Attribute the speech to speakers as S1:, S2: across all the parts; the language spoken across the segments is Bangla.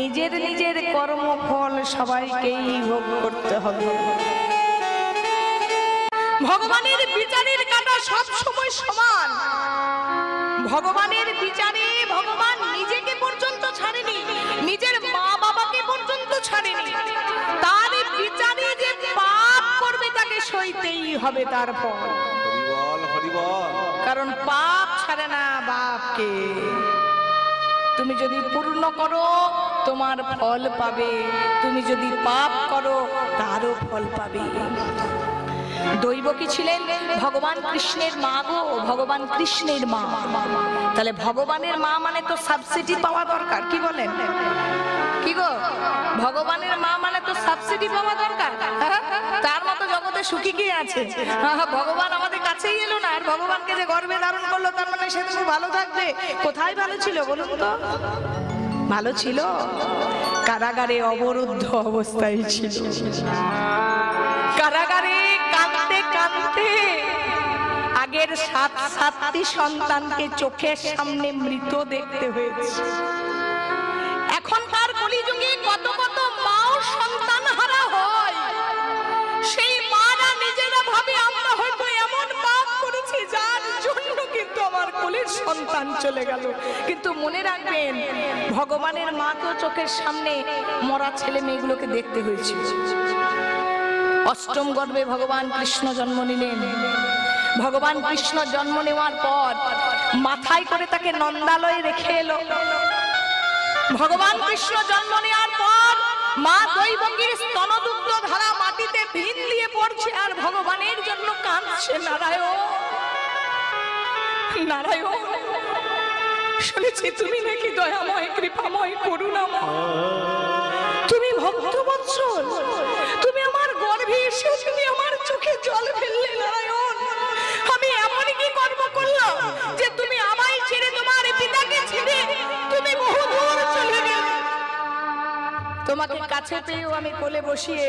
S1: নিজের নিজের কর্মফল সবাইকেই ভোগ করতে হবে। ভগবানের বিচারের কাঁটা সব সময় সমান। ভগবানের বিচারে ভগবান নিজেকে পর্যন্ত ছাড়েনি, নিজের মা বাবাকে পর্যন্ত ছাড়েনি। তার বিচারে যে পাপ করবে তাকে সইতেই হবে তার ফল। কারণ পাপ ছাড়ে না বাপকে। তুমি যদি পূর্ণ করো তোমার ফল পাবে, তুমি যদি পাপ করো তারও ফল পাবে। দৈবকী ছিলেন ভগবান কৃষ্ণের মা গো, ভগবান কৃষ্ণের মা। তাহলে ভগবানের মা মানে তো সাবসিডি পাওয়া দরকার, কি বলেন? কি গো, ভগবানের মা মানে তো সাবসিডি পাওয়া দরকার। তার মতো জগতে সুখী কি আছে? ভগবান আমাদের কাছেই এলো না, আর ভগবানকে যে গর্ভে ধারণ করলো তার মানে সে তুমি ভালো থাকবে। কোথায় ভালো ছিল বলুন তো? ভালো ছিল কারাগারে অবরুদ্ধ অবস্থায় ছিল। কারাগারে কাঁদতে কাঁদতে আগের 7টি সন্তানকে চোখের সামনে মৃত দেখতে হয়েছে। এখনকার কলিযুগে কত কত মাও সন্তান হারা হয়। সেই মারা নিজেরা ভাবে আমরা হয়তো এমন পাপ করেছি যার জন্য কিন্তু আমার কোলের সন্তান চলে গেল। কিন্তু মনে রাখবেন ভগবানের মা তো চোখের সামনে মরা ছেলে মেয়েগুলোকে দেখতে হয়েছিল। অষ্টম গর্ভে ভগবান কৃষ্ণ জন্ম নিলেন। ভগবান কৃষ্ণ জন্ম নেওয়ার পর মাথায় করে তাকে নন্দালয়ে রেখে এলো। ভগবান কৃষ্ণ জন্ম নেওয়ার পর মা দৈবকীর স্তনদুগ্ধ ধারা মাটিতে ভিন দিয়ে পড়ছে আর ভগবানের জন্য কাঁদছে। নারায়ণ নারায়ণ, শুনেছি তুমি নাকি দয়াময়, কৃপাময়, করুণাময়, তুমি ভক্তবৎসল, তুমি আমার গর্ভে এসে তুমি আমার চোখে জল ফেললে। নারায়ণ, আমি এমন কি কর্ম করলাম যে তুমি আমায় ছেড়ে তোমার পিতাকে ছেড়ে তুমি বহুদূর চলে গেলে? তোমাকে কাছে পেয়েও আমি কোলে বসিয়ে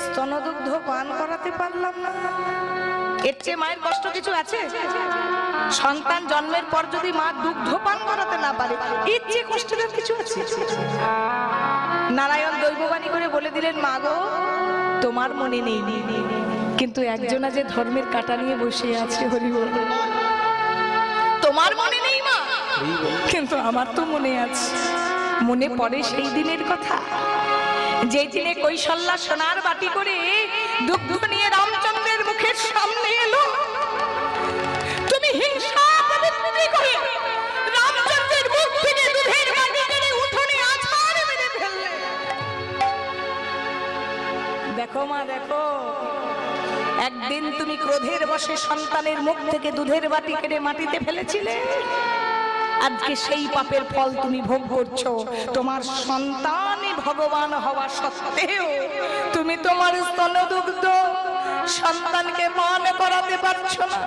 S1: স্তনদুগ্ধ পান করাতে পারলাম না। এর চেয়ে মায়ের কষ্ট কিছু আছে? সন্তান জন্মের পর যদি মা দুগ্ধ পান করাতে না পারে এর চেয়ে কষ্টের কিছু আছে? নারায়ণ দৈববাণী করে বলে দিলেন, মা গো তোমার মনে নেই, কিন্তু একজনা যে ধর্মের কাঁটা নিয়ে বসে আছে, হরি বল, তোমার মনে নেই মা, কিন্তু আমার তো মনে আছে। মনে পড়ে সেই দিনের কথা, যে দিনে কৈশল্যা সোনার বাটি করে দুগ্ধ নিয়ে রামচন্দ্রের মুখের সামনে এলো। তুমি হিংসা প্রবৃত্তি করে রামচন্দ্রের মুখ থেকে দুধের বাটি কেড়ে উঠোনে আছাড় মেরে ফেললে। দেখো মা দেখো, একদিন তুমি ক্রোধের বশে সন্তানের মুখ থেকে দুধের বাটি কেড়ে মাটিতে ফেলেছিলে, আজকে সেই পাপের ফল তুমি ভোগ করছো। তোমার সন্তানই ভগবান হওয়া সত্ত্বেও তুমি তোমার স্তনদুগ্ধ সন্তানকে পান করাতে পারছো না।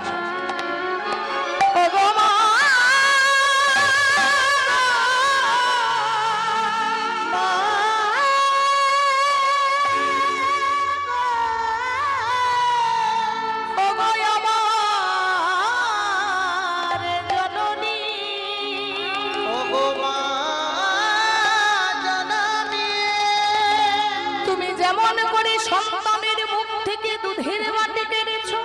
S1: সন্তানের মুখ থেকে দুধের বাটি কেড়েছো,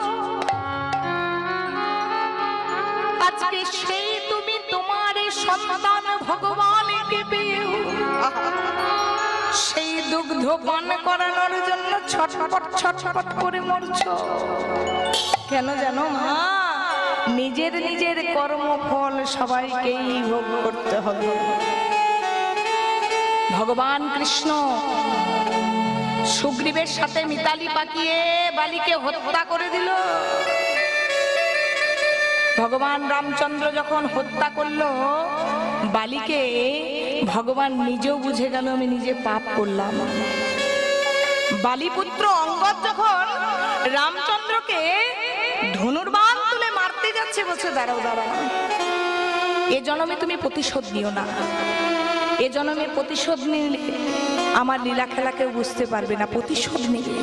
S1: আজকে সেই তুমি তোমার সন্তান ভগবানকে পেয়েও সেই দুগ্ধ পান করানোর জন্য ছটফট ছটফট করে মরছো। কেন জানো মা? নিজের নিজের কর্মফল সবাইকেই ভোগ করতে হবে। ভগবান কৃষ্ণ সুগ্রীবের সাথে মিতালি পাকিয়ে বালিকে হত্যা করে দিল। ভগবান রামচন্দ্র যখন হত্যা করলো বালিকে, ভগবান নিজেও বুঝে গেল আমি নিজে পাপ করলাম। বালিপুত্র অঙ্গদ যখন রামচন্দ্রকে ধনুর্বাণ তুলে মারতে যাচ্ছে, বলছে দাঁড়াও দাঁড়াও, এ জন্মে তুমি প্রতিশোধ নিও না, এ জন্মে প্রতিশোধ নিলে আমার লীলা খেলা কেউ বুঝতে পারবে না। প্রতিশোধ নিলে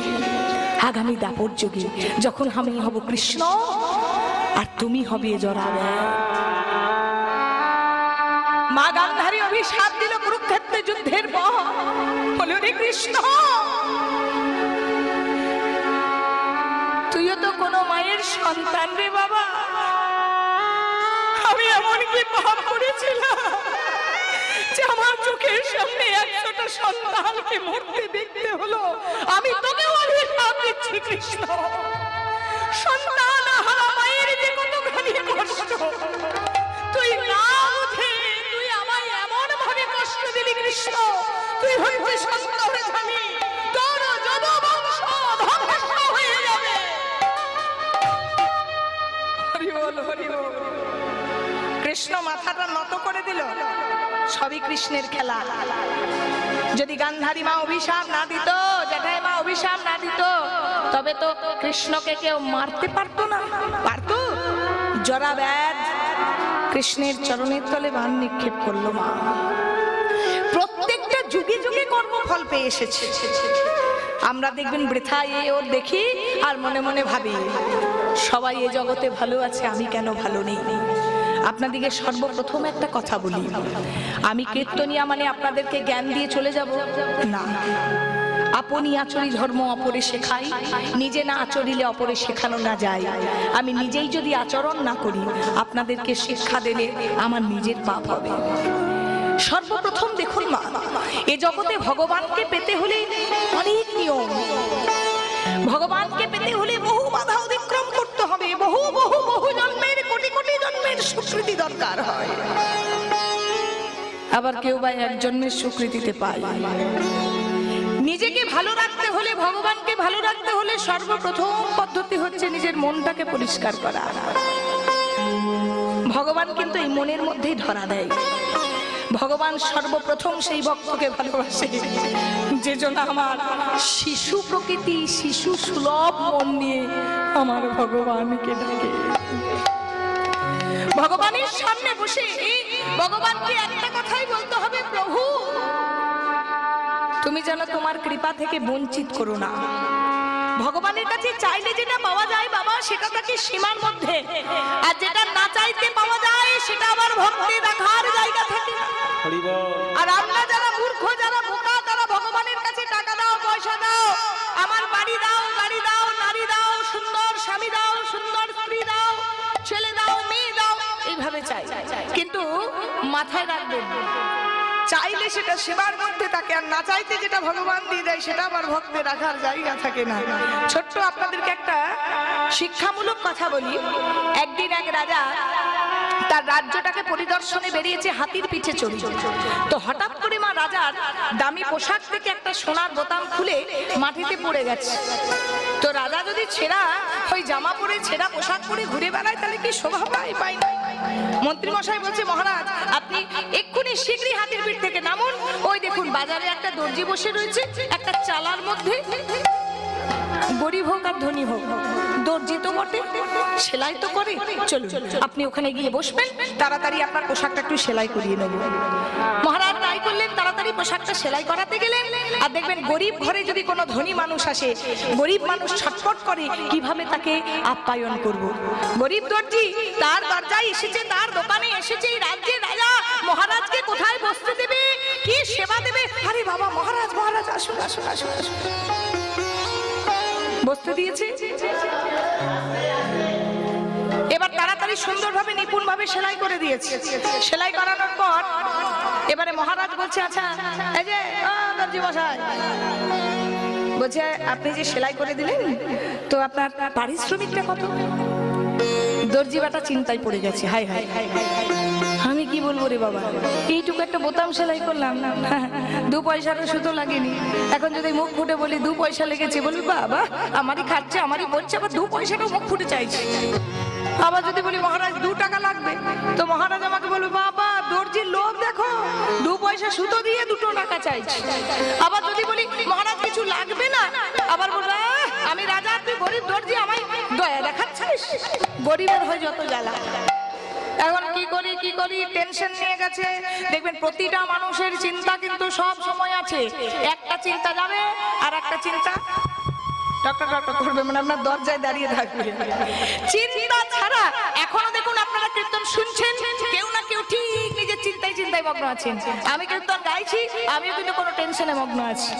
S1: আগামী দাপর যুগে যখন আমি হব কৃষ্ণ আর তুমি হবে জরাবে। মা গান্ধারী অভিশাপ দিল কুরুক্ষেত্রে যুদ্ধের পর, কৃষ্ণ তুইও তো কোনো মায়ের সন্তান রে বাবা। আমি এমন কি পাপ করেছিলাম যে আমার চোখের সামনে 100টা সন্তানকে মরতে দেখতে হলো। আমি তোকে অভিশাপ দিচ্ছি কৃষ্ণ, সন্তান হারা মায়ের যে কতখানি কষ্ট তুই না বুঝে তুই আমায় এমন ভাবে কষ্ট দিলি কৃষ্ণ। তুই হচ্ছে সন্তানের স্বামী, তোর যত বংশ ধ্বংস হয়ে যাবে। হরি বল হরি বল। কৃষ্ণ মাথাটা নত করে দিল। সবই কৃষ্ণের খেলা। যদি গান্ধারী মা অভিশাপ না দিত, জ্যাঠাই মা অভিশাপ না দিত, তবে তো কৃষ্ণকে কেউ মারতে পারতো না। পারতো? জরাব্যাধ কৃষ্ণের চরণের তলে বান নিক্ষেপ করলো মা। প্রত্যেকটা যুগে যুগে কর্মফল পেয়ে এসেছে। আমরা দেখবেন বৃথা ওর দেখি আর মনে মনে ভাবি সবাই এ জগতে ভালো আছে, আমি কেন ভালো নেই। আপনাদেরকে সর্বপ্রথম একটা কথা বলি, আমি কীর্তনিয়া মানে আপনাদেরকে জ্ঞান দিয়ে চলে যাব না। আপনি আচরি ধর্ম অপরে শেখাই, নিজে না আচরিলে অপরে শেখানো না যায়। আমি নিজেই যদি আচরণ না করি আপনাদেরকে শিক্ষা দিলে আমার নিজের পাপ হবে। সর্বপ্রথম দেখুন মা, এ জগতে ভগবানকে পেতে হলে অনেক নিয়ম। ভগবানকে পেতে হলে বহু বাধা অতিক্রম করতে হবে, বহু বহু বহু জন্মের কোটি কোটি জন্মের স্বীকৃতি দরকার হয়। আবার কেউ বা এক জন্মের স্বীকৃতিতে পায়। নিজেকে ভালো রাখতে হলে, ভগবানকে ভালো রাখতে হলে সর্বপ্রথম পদ্ধতি হচ্ছে নিজের মনটাকে পরিষ্কার করা। ভগবান কিন্তু এই মনের মধ্যেই ধরা দেয়। ভগবান সর্বপ্রথম সেই ভক্তকে ভালোবাসে যে জন্য আমার শিশু প্রকৃতি, শিশু সুলভ মন নিয়ে আমার ভগবানকে ডাকে। ভগবানের সামনে বসে ভগবানকে একটা কথাই বলতে হবে, প্রভু তুমি যেন তোমার কৃপা থেকে বঞ্চিত করো না। ভগবানের কাছে চাইলে যেটা পাওয়া যায় বাবা সেটা থাকে সীমার মধ্যে, আর যেটা না চাইতে পাওয়া যায় সেটা আবার ভক্তি রাখার জায়গা থাকে না। আর আমরা যারা মূর্খ, যারা বোকা, তারা ভগবানের কাছে টাকা দাও, পয়সা দাও, আমার বাড়ি দাও, গাড়ি দাও, নারী দাও, সুন্দর স্বামী দাও, সুন্দর স্ত্রী দাও, ছেলে দাও, মেয়ে দাও, এইভাবে চাই। কিন্তু মাথায় রাখবেন চাইলে সেটা সেবার মধ্যে থাকে, আর না চাইতে যেটা ভগবান দিয়ে দেয় সেটা আবার ভক্তে রাখার জায়গা থাকে না। ছোট্ট আপনাদেরকে একটা শিক্ষামূলক কথা বলি। একদিন এক রাজা তার রাজ্যটাকে পরিদর্শনে বেরিয়েছে হাতির পিঠে চড়ে। তো হঠাৎ করে মা রাজার দামি পোশাক থেকে একটা সোনার বোতাম খুলে মাটিতে পড়ে গেছে। তো রাজা যদি ছেঁড়া ওই জামা পরে, ছেঁড়া পোশাক পরে ঘুরে বেড়ায় তাহলে কি শোভা পায় না? মন্ত্রী মশাই বলছে, মহারাজ আপনি এক্ষুনি শীঘ্রই হাতির পিঠ থেকে নামুন। ওই দেখুন বাজারে একটা দর্জি বসে রয়েছে, একটা চালার মধ্যে গরিব হোক আর ধনী হোক দর্জি তো বটে, সেলাই তো করে, চলুন আপনি ওখানে গিয়ে বসবেন, তাড়াতাড়ি আপনার পোশাকটা একটু সেলাই করিয়ে নেব। মহারাজ তাই করলেন, তাড়াতাড়ি পোশাকটা সেলাই করাতে গেলেন। আর দেখবেন গরিব ঘরে যদি কোনো ধনী মানুষ আসে, গরিব মানুষ ছটফট করে কিভাবে তাকে আপ্যায়ন করব। গরিব দর্জি তার দরজায় এসেছে, তার দোকানে এসেছে, এই রাজ্যের রাজা মহারাজকে কোথায় বসতে দেবে, কি সেবা দেবে। আরে বাবা মহারাজ, মহারাজ আসুন আসুন আসুন আসুন, বসতে দিয়েছে। এবার তাড়াতাড়ি সুন্দরভাবে নিপুণভাবে সেলাই করে দিয়েছে। সেলাই করানোর পর এবারে মহারাজ বলছে, আচ্ছা এই যে দর্জি মশাই, বলছে আপনি যে সেলাই করে দিলেন তো আপনার পারিশ্রমিকটা কত? দর্জি বাটা চিন্তায় পড়ে গেছে, high high high high high, আমি কি বলবো রে বাবা, এইটুকু একটা বোতাম সেলাই করলাম, 2 পয়সারও সুতো লাগেনি। এখন যদি মুখ ফুটে বলি 2 পয়সা লেগেছে, বলবি বাবা আমারই খাচ্ছে, আমারই বলছে, আবার 2 পয়সাটাও মুখ ফুটে চাইছে। আবার যদি বলি মহারাজ 2 টাকা লাগবে, তো মহারাজ আমাকে বলবে বাবা দর্জির লোভ দেখো, 2 পয়সা সুতো দিয়ে 2 টাকা চাইছে। আবার যদি বলি মহারাজ কিছু লাগবে না, আবার বলবে আমি রাজা, তুই গরিব দর্জি, আমায় দয়া দেখাচ্ছিস। গরিবের হয়ে যত জ্বালা। এখন কি করি টেনশন নিয়ে গেছে। দেখবেন প্রতিটা মানুষের চিন্তা কিন্তু সব সময় আছে, একটা চিন্তা যাবে আর একটা চিন্তা টক করবে, মানে আপনার দরজায় দাঁড়িয়ে থাকবে। চিন্তা ছাড়া এখনো দেখুন আপনারা কীর্তন শুনছেন, কেউ না কেউ ঠিক নিজের চিন্তায় মগ্ন আছেন। আমি কীর্তন গাইছি, আমিও কিন্তু কোনো টেনশনে মগ্ন আছি।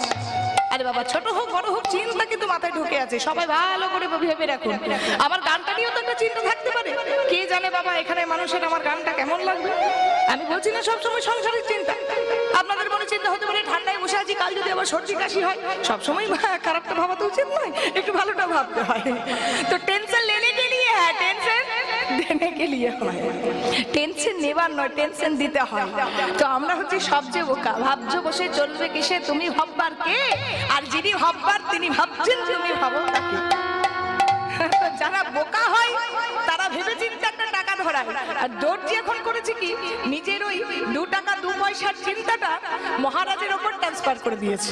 S1: আরে বাবা, ছোট হোক বড় হোক, চিন্তা কিন্তু মাথায় ঢুকে আছে। সবাই ভালো করে ভেবে রাখুন, আমার গানটা নিয়েও তো একটা চিন্তা থাকতে পারে। কে জানে বাবা, এখানে মানুষের আমার গানটা কেমন লাগবে। আমি বলছি না সবসময় সংসারের চিন্তা, আপনাদের মনে চিন্তা হতে পারে ঠান্ডায় বসে আছি, কাল যদি আবার সর্দি কাশি হয়। সবসময় খারাপটা ভাবা তো উচিত নয়, একটু ভালোটা ভাবতে হয়। তো টেনশন লেনে কে লিয়ে হ্যাঁ, টেনশন দেনে কে লিয়ে হয়। টেনশন নেবার নয়, টেনশন দিতে হয়। তো আমরা হচ্ছে সবচেয়ে বোকা, ভাবছো বসে চলবে কিসে, তুমি ভাববার কে, আর যিনি ভাববার তিনি ভাবছেন, তুমি ভাবো তাকে। যারা বোকা হয় তারা ভেবে চিন্তে একটা টাকা ধরায়, আর দর্জি এখন করেছে কি, নিজের ওই 2 টাকা 2 পয়সার চিন্তাটা মহারাজের ওপর ট্রান্সফার করে দিয়েছে।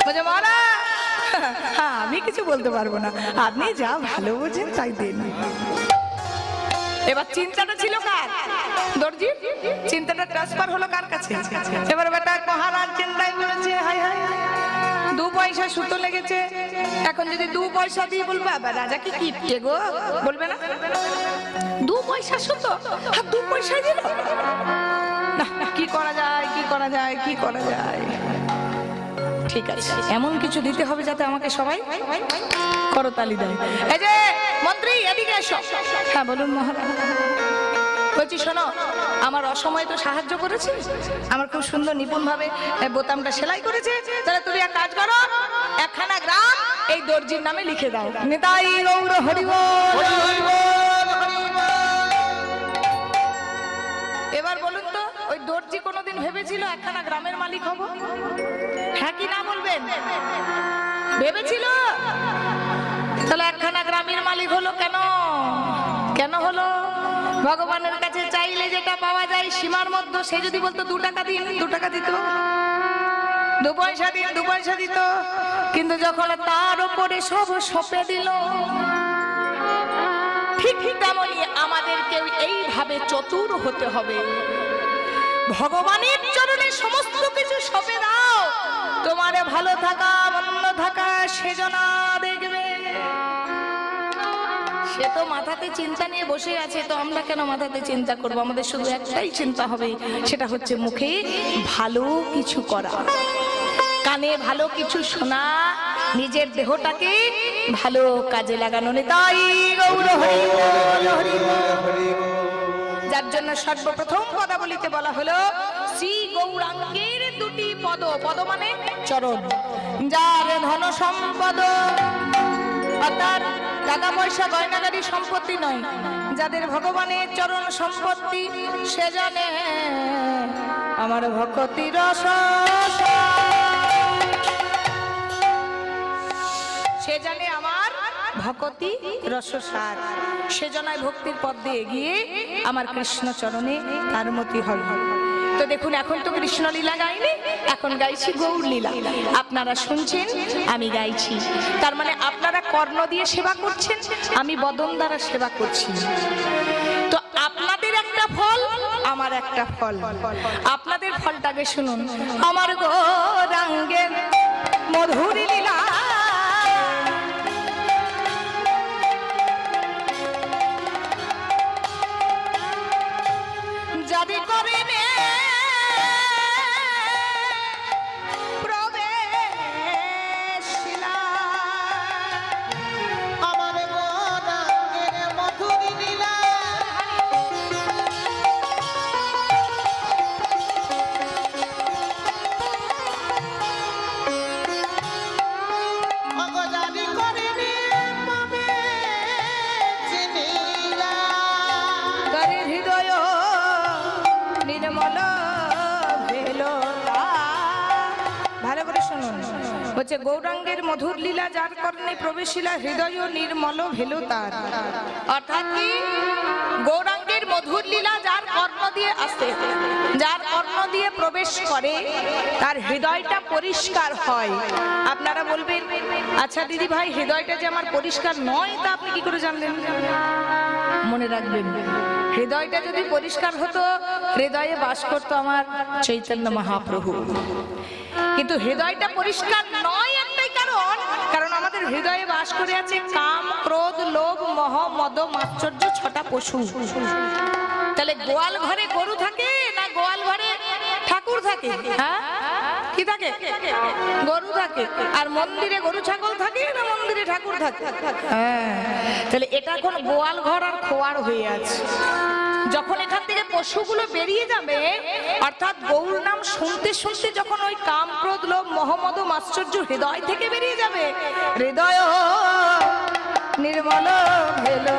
S1: বলে মহারাজ, হ্যাঁ আমি কিছু বলতে পারবো না, আপনি যা ভালো বোঝেন তাই দেন। এবার চিন্তাটা ছিল কার, দর্জি, চিন্তাটা ট্রান্সফার হলো কার কাছে। এবার বেটা মহারাজ চিন্তায় বলেছে, হাই হাই 2 পয়সা সুতো লেগেছে, এখন যদি 2 পয়সা দিয়ে বলবে রাজা কি কিপটে গো, বলবে না? 2 পয়সা সুতো, 2 পয়সা দিল না, কি করা যায়, কি করা যায়, কি করা যায়। ঠিক আছে, এমন কিছু দিতে হবে যাতে আমাকে সবাই করতালি দেয়। এই যে মন্ত্রী, এদিকে এসো। হ্যাঁ বলুন মহারাজ। বলছি শোনো, আমার অসময়ে তো সাহায্য করেছে, আমার খুব সুন্দর নিপুণ ভাবে বোতামটা সেলাই করেছে, তাহলে তুমি এক কাজ করো, একখানা গ্রাম এই দর্জির নামে লিখে দাও। নিতাই গৌর হরি বল। এবার বলুন তো, ওই দর্জি কোনোদিন ভেবেছিল একখানা গ্রামের মালিক হব? হ্যাঁ কি না বলবেন? ভেবেছিল? তাহলে একখানা গ্রামের মালিক হলো কেন? কেন হলো? ভগবানের কাছে চাইলে যেটা পাওয়া যায় সীমার মধ্যে, সে যদি বলতো 2 টাকা দিন, 2 টাকা দিত, 2 পয়সা দিন, 2 পয়সা দিত। কিন্তু যখন তার উপরে সব সঁপে দিল, ঠিক তেমনই আমাদেরকেও এইভাবে চতুর হতে হবে। ভগবানের চরণে সমস্ত কিছু সঁপে দাও, তোমারে ভালো থাকা মন্দ থাকা সেজনা দেখবে। সে তো মাথাতে চিন্তা নিয়ে বসে আছে, তো আমরা কেন মাথাতে চিন্তা করব? আমাদের শুধু একটাই চিন্তা হবে, সেটা হচ্ছে মুখে ভালো কিছু করা, কানে ভালো কিছু শোনা, নিজের দেহটাকে ভালো কাজে লাগানো। তাই গৌর হরি বল, হরি বল। যার জন্য সর্বপ্রথম পদাবলিতে বলা হলো শ্রী গৌরাঙ্গের 2টি পদ, পদ মানে চরণ, যার ধন সম্পদ, অর্থাৎ টাকা পয়সা গয়নাগাড়ি সম্পত্তি নয়, যাদের ভগবানের চরণ সম্পত্তি, সে জানে আমার ভক্তি রস, সে জানে আমার ভক্তি রসসার, সে জনায় ভক্তির পথ দিয়ে এগিয়ে আমার কৃষ্ণ চরণে তার মতি হবে। তো দেখুন, এখন তো কৃষ্ণ লীলা গাইনি, এখন গাইছি গৌর লীলা। আপনারা শুনছেন, আমি গাইছি, তার মানে আপনারা কর্ণ দিয়ে সেবা করছেন, আমি বদন দ্বারা সেবা করছি। তো আপনাদের একটা ফল, আমার একটা ফল। আপনাদের ফলটাকে শুনুন। আমার গৌরাঙ্গের মধুর লীলা যদি করে হচ্ছে গৌরাঙ্গের মধুর লীলা যার কর্ণে প্রবেশিলা হৃদয় নির্মল ভেলো তার। অর্থাৎ কি, গৌরাঙ্গের মধুর লীলা যার কর্ণ দিয়ে আসে, যার কর্ণ দিয়ে প্রবেশ করে, তার হৃদয়টা পরিষ্কার হয়। আপনারা বলবেন, আচ্ছা দিদি ভাই, হৃদয়টা যে আমার পরিষ্কার নয় তা আপনি কি করে জানলেন? মনে রাখবেন, হৃদয়টা যদি পরিষ্কার হতো, হৃদয়ে বাস করতো আমার চৈতন্য মহাপ্রভু। কিন্তু হৃদয়টা পরিষ্কার নয় একটাই কারণ আমাদের হৃদয়ে বাস করে আছে কাম, ক্রোধ, লোভ, মোহ, মদ, মাৎসর্য, 6টা পশু। তাহলে গোয়াল ঘরে গরু থাকে না গোয়াল ঘরে ঠাকুর থাকে? হ্যাঁ, কি থাকে? গরু থাকে। আর মন্দিরে গরু ছাগল থাকে না মন্দিরে ঠাকুর থাকে? হ্যাঁ, তাহলে এটা এখন গোয়াল ঘর আর খোয়ার হয়ে আছে। যখন এখান থেকে পশুগুলো বেরিয়ে যাবে, অর্থাৎ গৌর নাম শুনতে শুনতে যখন ওই কাম ক্রোধ লোভ মোহ মদ মাশ্চর্য হৃদয় থেকে বেরিয়ে যাবে, হৃদয় নির্মল ভেলো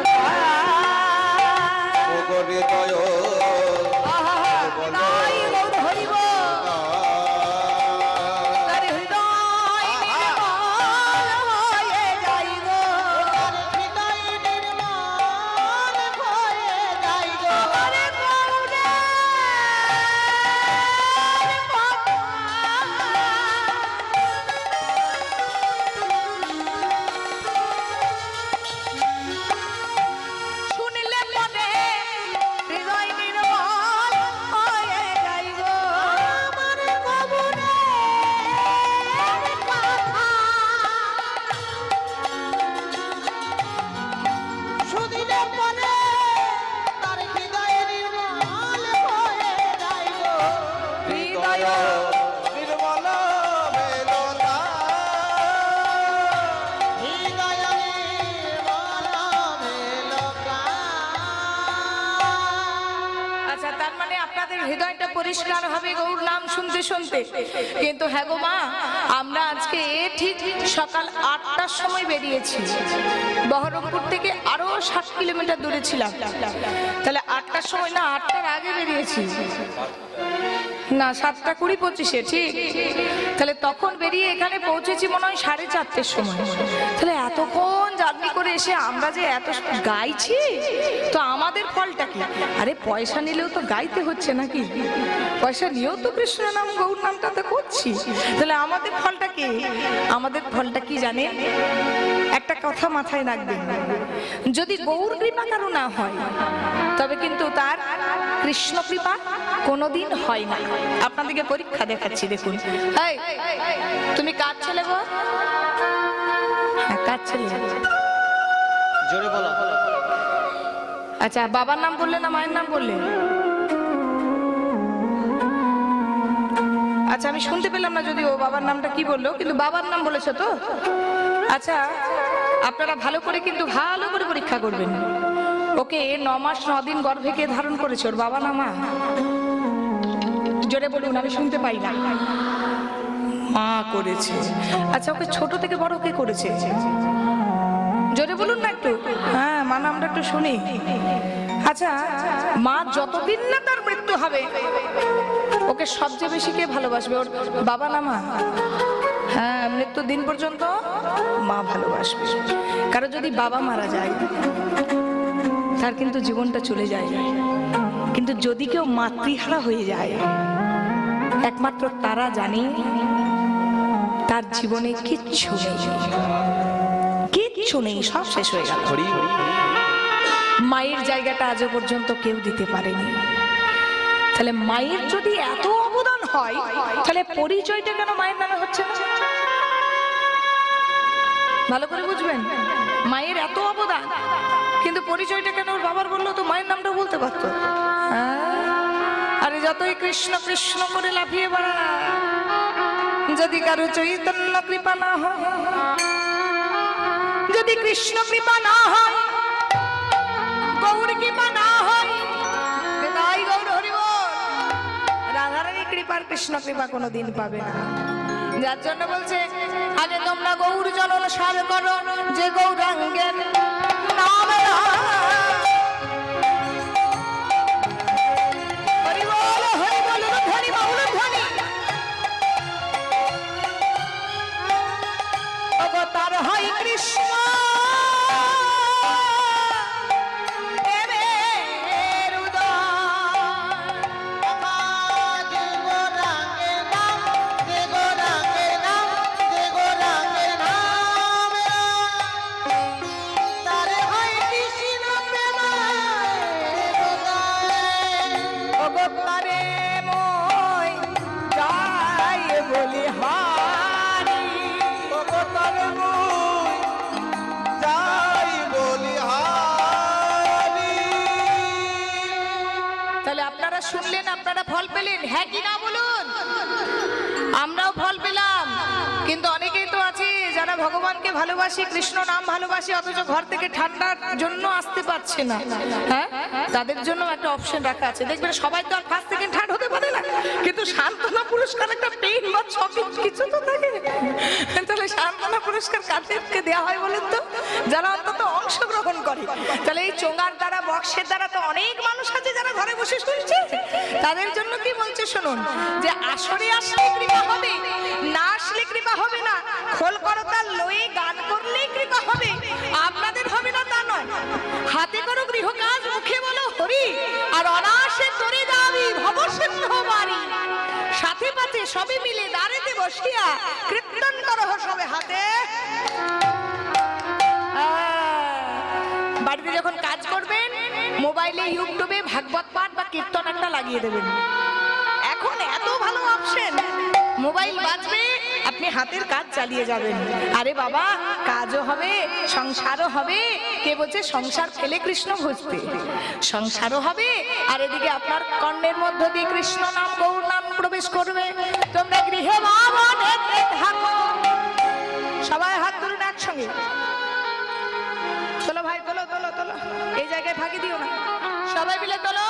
S2: হৃদয়
S1: হৃদয়টা পরিষ্কার হবে গৌর নাম শুনতে শুনতে। কিন্তু হ্যাঁ গো মা, আমরা আজকে ঠিক সকাল 8টার সময় বেরিয়েছি, বহরমপুর থেকে আরো 60 কিলোমিটার দূরে ছিলাম। তাহলে 8টার সময় না, 8টার আগে বেরিয়েছি না, 7:20-25 ঠিক। তাহলে তখন বেরিয়ে এখানে পৌঁছেছি মনে হয় 4:30-র সময়। তাহলে এতক্ষণ জার্নি করে এসে আমরা যে এত গাইছি, তো আমাদের ফলটা কি? আরে পয়সা নিলেও তো গাইতে হচ্ছে নাকি? পয়সা নিয়েও তো কৃষ্ণ নাম গৌর নামটা তো করছি। তাহলে আমাদের ফলটা কি? আমাদের ফলটা কি জানেন? একটা কথা মাথায় রাখবেন, যদি গৌর কৃপা কারো না হয়, তবে কিন্তু তার কৃষ্ণ কৃপা কোনোদিন হয় না। আপনাদেরকে পরীক্ষা দেখাচ্ছি, দেখুন। এই, তুমি কার ছেলে গো? কার ছেলে?
S2: জোরে বলো।
S1: আচ্ছা, বাবার নাম বললে না মায়ের নাম বললে? আচ্ছা, আমি শুনতে পেলাম না যদি ও বাবার নামটা কি বললো, কিন্তু বাবার নাম বলেছো তো? আচ্ছা, আপনারা ভালো করে কিন্তু ভালো করে পরীক্ষা করবেন। ওকে 9 মাস 9 দিন গর্ভে কে ধারণ করেছে? ওর বাবা না মা? জোরে বলুন, আমি শুনতে পাই না। মা করেছে। আচ্ছা, ওকে ছোট থেকে বড় কে করেছে? জোরে বলুন না একটু। হ্যাঁ, মা নামটা একটু শুনি। আচ্ছা, মা যতদিন না তার মৃত্যু হবে, ওকে সবচেয়ে বেশি কে ভালোবাসবে? ওর বাবা না মা? হ্যাঁ, মৃত্যুর দিন পর্যন্ত মা ভালোবাসবে। কারণ যদি বাবা মারা যায়, তার কিন্তু জীবনটা চলে যায়। কিন্তু যদি কেউ মাতৃহারা হয়ে যায়, একমাত্র তারা জানে তার জীবনে কিচ্ছু নেই, কিচ্ছু নেই, সব শেষ হয়ে গেল। মায়ের জায়গাটা আজও পর্যন্ত কেউ দিতে পারেনি। তাহলে মায়ের যদি এত অবদান হয়, তাহলে পরিচয়টা কেন মায়ের নামে হচ্ছে না? ভালো করে বুঝবেন, মায়ের এত অবদান, কিন্তু পরিচয়টা কেন ওর বাবার বললো? তো মায়ের নামটা বলতে পারতো। আরে যতই কৃষ্ণ কৃষ্ণ করে লাফিয়ে বেড়া, যদি কারো চৈতন্য কৃপা না হয়, যদি কৃষ্ণ কৃপা না হয়, গৌর কৃপা না হয়, তাই গৌর হরি বল, রাধারানী কৃপার কৃষ্ণ কৃপা কোনোদিন পাবে না। যার জন্য বলছে, আগে তোমরা গৌর জনন সার করো, যে গৌরাঙ্গের নাম হরি বল, হরি বল, ধ্বনি বাউল ধ্বনি। অবতার হয় কৃষ্ণ, শুনলেন, আপনারা ফল পেলেন, হ্যাঁ কি না বলুন? আমরাও কিন্তু অনেকেই তো আছে যারা ভগবানকে ভালোবাসে, কৃষ্ণ নাম ভালোবাসে, অথচ ঘর থেকে ঠান্ডার জন্য আসতে পারছে না। হ্যাঁ, তাদের জন্য একটা অপশন রাখা আছে। দেখবেন সবাই তো আর ফার্স্ট সেকেন্ড থার্ড হতে পারে না, কিন্তু সান্ত্বনা পুরস্কার একটা পেইন বা চকলেট কিছু তো থাকে। তাহলে সান্ত্বনা পুরস্কার কাদেরকে দেওয়া হয় বলেন তো? যারা অন্তত অংশগ্রহণ করে। তাহলে এই চোঙার দ্বারা, বক্সের দ্বারা তো অনেক মানুষ আছে যারা ঘরে বসে শুনছে। তাদের জন্য কি বলছে শুনুন, যে আসরে আসলে কৃপা হবে, না আসলে কৃপা হবে না। খোল করতাল লয়ে গান করলেই কৃপা হবে, আপনাদের হবে না তা নয়। হাতে করো গৃহ কাজ, মুখে বলো হরি, আর অনাসে করে যাবি ভবসিদ্ধ বাড়ি। সাথে পাতে সবে মিলে দাঁড়েতে বসিয়া কীর্তন করো সবে হাতে। বাড়িতে যখন কাজ করবেন, মোবাইলে ইউটিউবে ভাগবত পাঠ বা কীর্তন একটা লাগিয়ে দেবেন। এখন এত ভালো অপশন, মোবাইল বাজবে, আপনি হাতের কাজ চালিয়ে যাবেন। আরে বাবা, কাজও হবে, সংসারও হবে। কে বলছে সংসার ফেলে কৃষ্ণ খুঁজতে? সংসারও হবে, আর এদিকে আপনার কর্ণের মধ্য দিয়ে কৃষ্ণ নাম, গৌর নাম প্রবেশ করবে। তোমরা গৃহে বাবনেতে থাকো। সবাই হাত ধরুন একসঙ্গে। তোলো ভাই, তোলো তোলো তোলো, এই জায়গায় ফাঁকি দিও না, সবাই মিলে তোলো।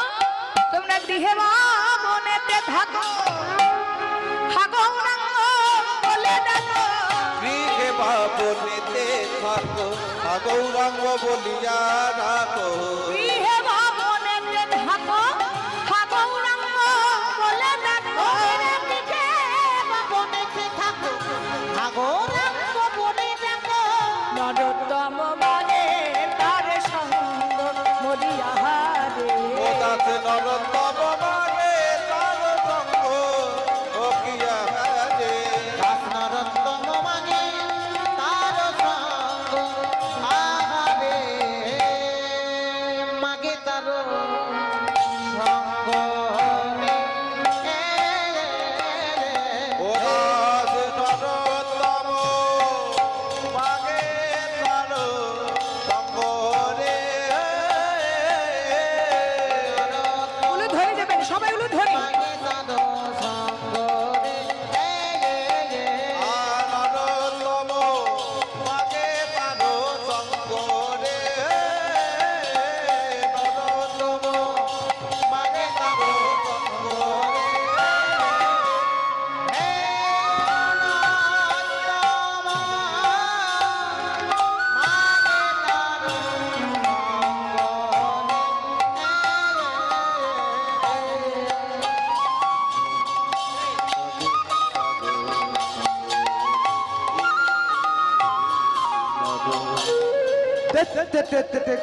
S1: তোমরা গৃহে বাবনেতে থাকো,
S2: গৃহে বাবনেতে থাকো, গৌরাঙ্গ বলিয়া রাখো।
S1: গৃহে বাবনেতে থাকো, গৌরাঙ্গ বলে ডাকো। গৃহে বাবনেতে থাকো, গৌরাঙ্গ বলে ডাকো। নরোত্তম মনে তার সঙ্গ মরিয়া রে।
S2: ও দাসে নরোত্তম মানে তার সঙ্গ ওকিয়া রে।
S3: দাস নরোত্তম মানে তার সঙ্গ আহারে, মাগে তার সঙ্গ রে।
S2: ও দাসে নরোত্তম মাগে তার সঙ্গ রে।
S1: উলু ধরে যাবেন, সবাই উলু ধরে।
S3: মাগে তার সঙ্গ রে।
S2: নরোত্তম মাগে তার সঙ্গ রে। নরোত্তম মাগে তার সঙ্গ রে।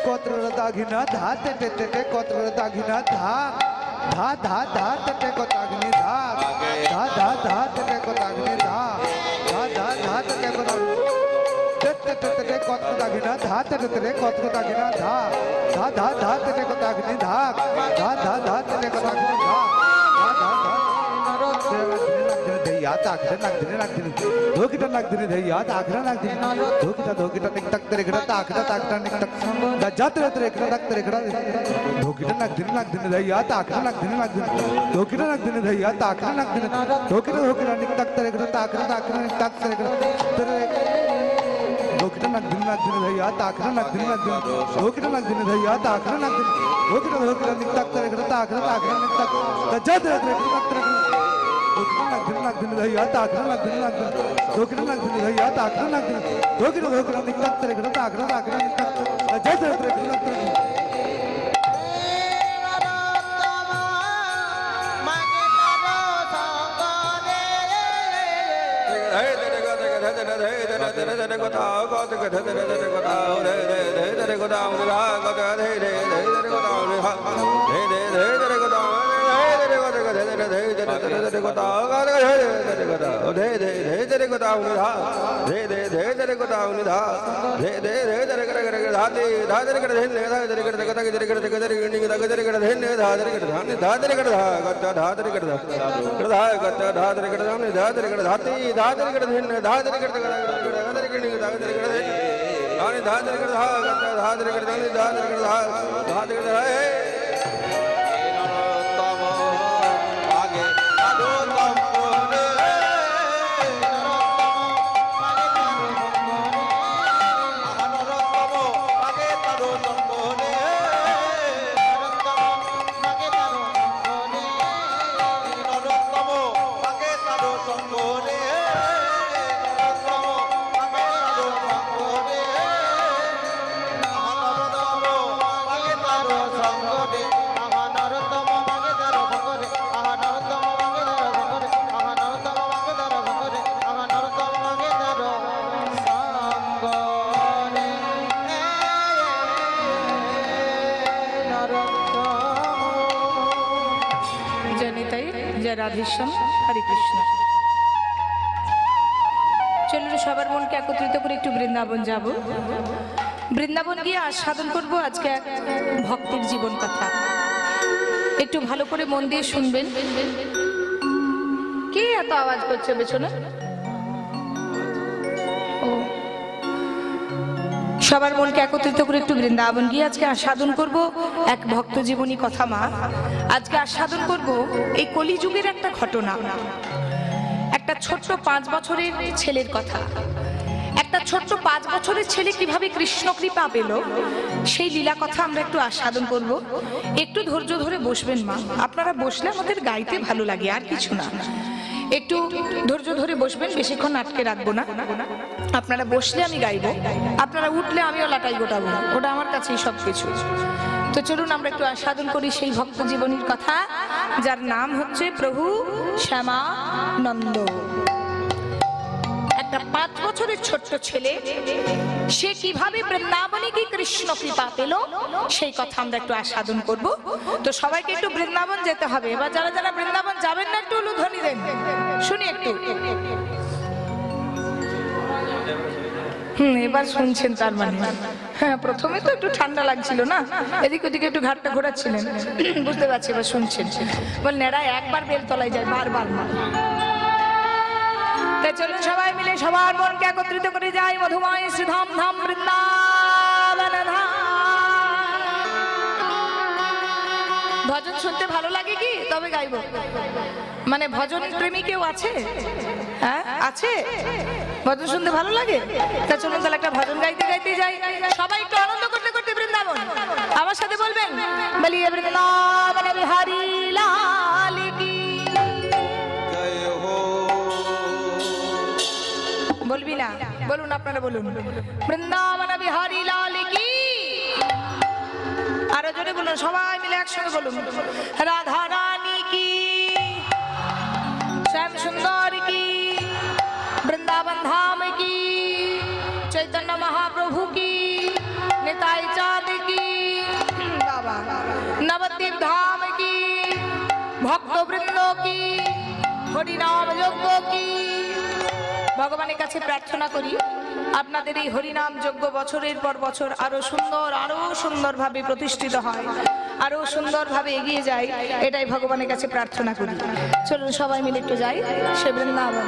S4: কত্র দাগিনা ধা তে কত্র দাগিনা ধা ধা ধা ধা তে কতাগ্নি ধা ধা ধা ধা তে কতাগ্নি ধা ধা ধা ধা তে কতাগ্নি কত্র দাগিনা ধা তে কত্র দাগিনা ধা ধা ধা ধা তে কতাগ্নি ধা ধা ধা ধা তে কতাগ্নি ধা ধা ধা ধা याद आखरे नागदिने नागदिने धोकिटा नागदिने धै याद आखरे नागदिने धोकिटा धोकिटा निक तक तेरे गडा ताखरा ताखरा निक तक गजात रे तेरे गडा तक तेरे गडा धोकिटा नागदिने नागदिने धै याद आखरे नागदिने नागदिने धोकिटा नागदिने धै याद आखरे नागदिने धोकिटा धोकिटा निक तक तेरे गडा ताखरा ताखरा निक तक तेरे गडा तेरे धोकिटा नागदिने नागदिने धै याद आखरे नागदिने नागदिने धोकिटा नागदिने धै याद आखरे नागदिने धोकिटा धोकिटा निक तक तेरे गडा ताखरा ताखरा निक तक गजात रे तेरे गडा तक तेरे गडा धोकिटा नागदिने धै याद आखरे नागदिने नागदिने धोकिटा नागदिने धै याद आखरे नागदिने धोकिटा धोकिटा निक तक तेरे गडा ताखरा ताखरा निक तक गजात रे तेरे गडा तक
S1: জয় রাধেশ্যাম, হরে কৃষ্ণ। চলুন সবার মনকে একত্রিত করে একটু বৃন্দাবন যাব। বৃন্দাবন গিয়ে আস্বাদন করব আজকে এক ভক্তের জীবন কথা। একটু ভালো করে মন দিয়ে শুনবেন। কে এত আওয়াজ করছে পেছনে? ও, সবার মনকে একত্রিত করে একটু বৃন্দাবন গিয়ে আজকে আস্বাদন করব এক ভক্ত জীবনী কথা। মা, আজকে আস্বাদন করব এই কলিযুগের একটা ঘটনা, একটা ছোট্ট 5 বছরের ছেলের কথা। একটা ছোট্ট 5 বছরের ছেলে কিভাবে কৃষ্ণ কৃপা পেল সেই লীলা কথা আমরা একটু আস্বাদন করব। একটু ধৈর্য ধরে বসবেন মা, আপনারা বসলে আমাদের গাইতে ভালো লাগে, আর কিছু না। একটু ধৈর্য ধরে বসবেন, বেশিক্ষণ আটকে রাখবো না। আপনারা বসলে আমি গাইবো, আপনারা উঠলে আমিও লাটাই গোটাবো, ওটা আমার কাছেই সবকিছু। তো চলুন আমরা একটু আস্বাদন করি সেই ভক্ত জীবনীর কথা, যার নাম হচ্ছে প্রভু শ্যামানন্দ। একটা 5 বছরের ছোট্ট ছেলে, সে কিভাবে বৃন্দাবনে কি কৃষ্ণ কৃপা পেল সেই কথা আমরা একটু আস্বাদন করব। তো সবাইকে একটু বৃন্দাবন যেতে হবে। এবার যারা যারা বৃন্দাবন যাবেন না একটু উলুধ্বনি দেন, শুনি একটু। এবার শুনছেন তার মানে? হ্যাঁ, প্রথমে তো একটু ঠান্ডা লাগছিল না, এদিক ওদিকে একটু ঘাটটা ঘোরাচ্ছিলেন, বুঝতে পারছি। এবার শুনছেন। বল নেড়া একবার বেলতলায় যায়, বারবার না। চলুন সবাই মিলে সবার মনকে একত্রিত করে যাই মধুময় শ্রীধাম ধাম বৃন্দাবন ধাম। ভজন শুনতে ভালো লাগে কি? তবে গাইবো। মানে ভজন প্রেমী কেউ আছে? হ্যাঁ আছে? ভজন শুনতে ভালো লাগে? তা চলুন তাহলে একটা ভজন গাইতে গাইতে যাই, সবাই একটু আনন্দ করতে করতে বৃন্দাবন। আমার সাথে বলবেন, বলিয়ে বৃন্দাবন বিহারী লাল কি। বলবি না? বলুন, আপনারা বলুন, বৃন্দাবন বিহারী লাল কি। আরো জোরে বলুন, সবাই মিলে একসঙ্গে বলুন, রাধা রানী কি, শ্যাম সুন্দর কি, বৃন্দাবন ধাম কি, চৈতন্য মহাপ্রভু কি, নিতাই চাঁদ কি, বাবা নবদ্বীপ ধাম কি, ভক্ত বৃন্দ কি, হরিনাম যজ্ঞ কি। ভগবানের কাছে প্রার্থনা করি আপনাদের এই হরিনাম যজ্ঞ বছরের পর বছর আরো সুন্দরভাবে প্রতিষ্ঠিত হয়, আরো সুন্দরভাবে এগিয়ে যায়, এটাই ভগবানের কাছে প্রার্থনা করি। চলুন সবাই মিলে একটু যাই সে বৃন্দাবন।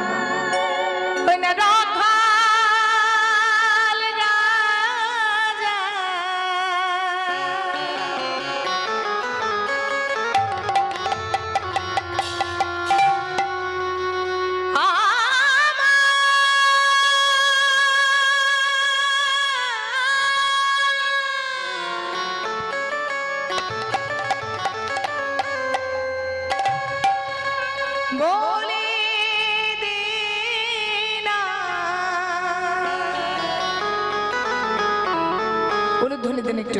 S1: উলুধ্বনি দেন একটু।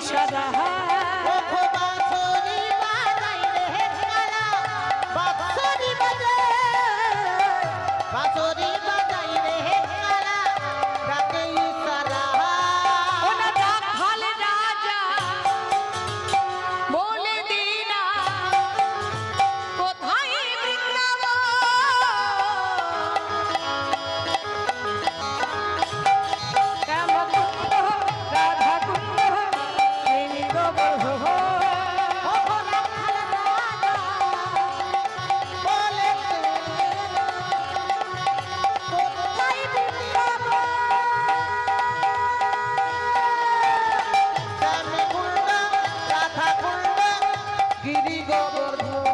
S1: সাদাহার
S3: ওখো বাঁশরি বাজাই রে কালা বাঁশরি বাজাই বাঁশরি বাজাই রে কালা ডাকে ইশারা
S1: ওনা রাখাল রাজা বলে দিনা কোথায় বৃন্দাবন শ্যামকুণ্ড রাধাকুণ্ড নীলগোবর্ধন
S3: ওখো রাখাল রাজা বলে কোথায় বৃন্দাবন শ্যামকুণ্ড রাধাকুণ্ড গিরি গোবর্ধন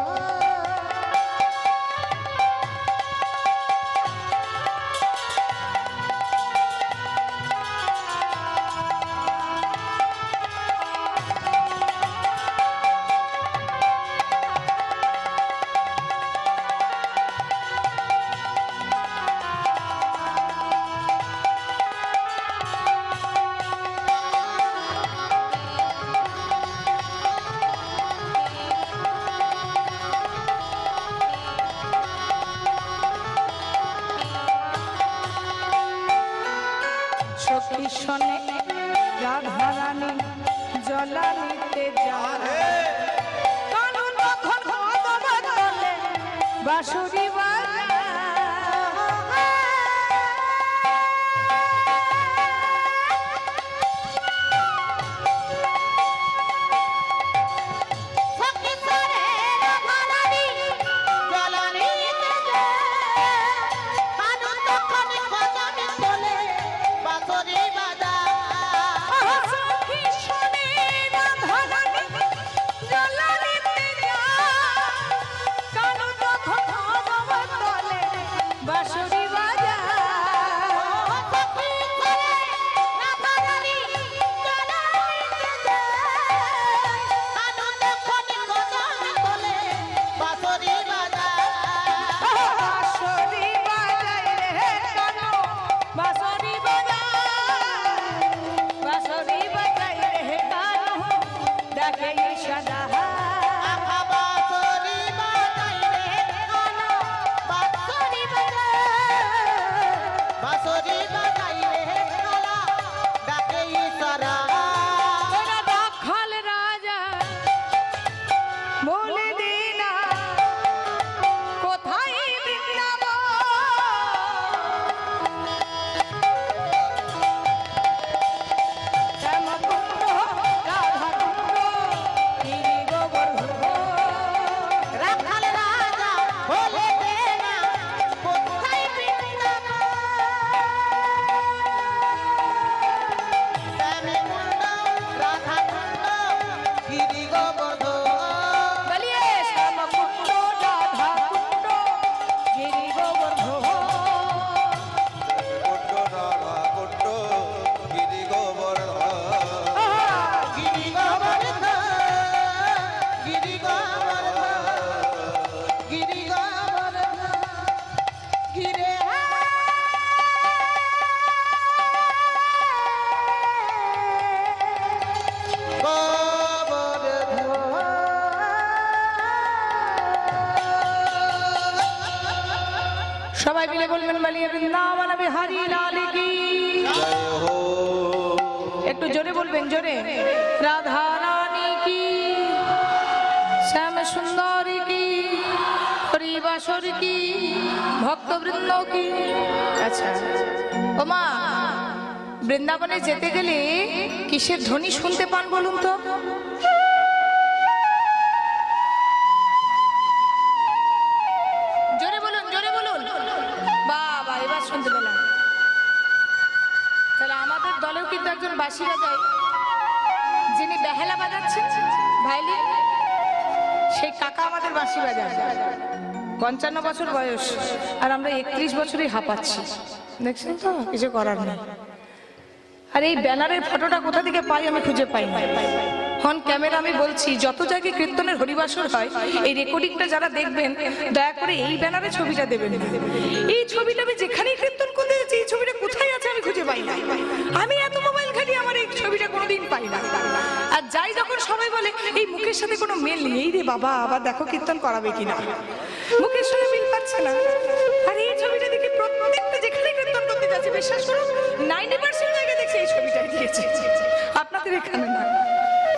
S1: সখী শোনে রাধারানী জলা নিতে যায় কানন তখন বদলে বাঁশুরি সবাই মিলে বলবেন বলিয়ে বৃন্দাবন বিহারী লাল কি
S2: জয় হো
S1: একটু জোরে বলবেন জোরে রাধা রানী কি শ্যাম সুন্দরী কি হরিবাসর কি ভক্তবৃন্দ কি আচ্ছা ও মা বৃন্দাবনে যেতে গেলে কিসের ধ্বনি শুনতে পান বলুন তো জোরে বলুন বাবা এবার শুনতে পেলাম তাহলে আমাদের দলেও কিন্তু একজন বাঁশি বাজায় যিনি বেহালা বাজাচ্ছেন ভাইলিন সেই কাকা আমাদের বাঁশি বাজায় 55 বছর বয়স আর আমরা 31 বছরই হাঁপাচ্ছি দেখছেন তো কিছু করার নেই আর এই ব্যানারের ফটোটা কোথা থেকে পাই আমি খুঁজে পাই না অন ক্যামেরা আমি বলছি যত জায়গায় কীর্তনের হরিবাসর হয় এই রেকর্ডিংটা যারা দেখবেন দয়া করে এই ব্যানারে ছবিটা দেবেন এই ছবিটা আমি যেখানেই কীর্তন করতে যাচ্ছি এই ছবিটা কোথায় আছে আমি খুঁজে পাই না আমি এত মোবাইল ঘাটি আমার এই ছবিটা কোনোদিন পাই না আর বলে এই মুখের সাথে কোনো মিল নেই। এই রে বাবা, আবার দেখো কীর্তন করাবে কিনা, মুখের সঙ্গে মিল পাচ্ছে না। আর এই ছবিটা দেখি প্রত্যেকটা যেখানে কীর্তন করতে যাচ্ছে, বিশ্বাস করুন 90% জায়গায় দেখছি এই ছবিটাই দিয়েছে, আপনাদের এখানে না।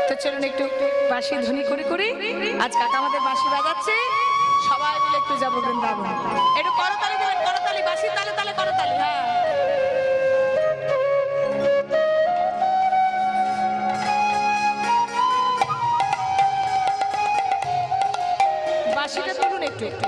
S1: তো চলুন একটু বাঁশি ধ্বনি করে করে, আজ কাকা আমাদের বাঁশি বাজাচ্ছে, সবাই মিলে একটু যাবো বৃন্দাবন। একটু করতালি দেবেন, করতালি, বাঁশির তালে তালে করতালি। হ্যাঁ, বাঁশিটা তুলুন একটু একটু।